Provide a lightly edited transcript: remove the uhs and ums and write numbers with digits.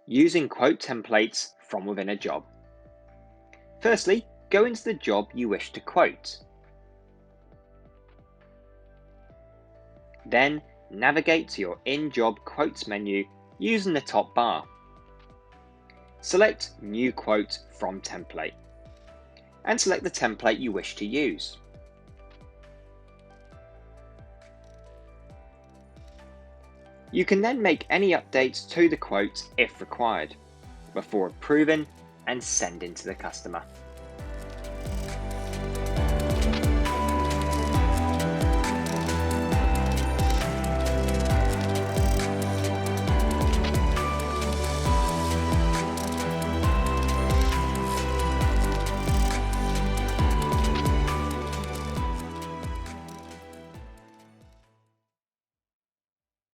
Using quote templates from within a job. Firstly, go into the job you wish to quote. Then, navigate to your in-job quotes menu using the top bar. Select New Quote from Template and select the template you wish to use. You can then make any updates to the quote if required, before approving and sending to the customer.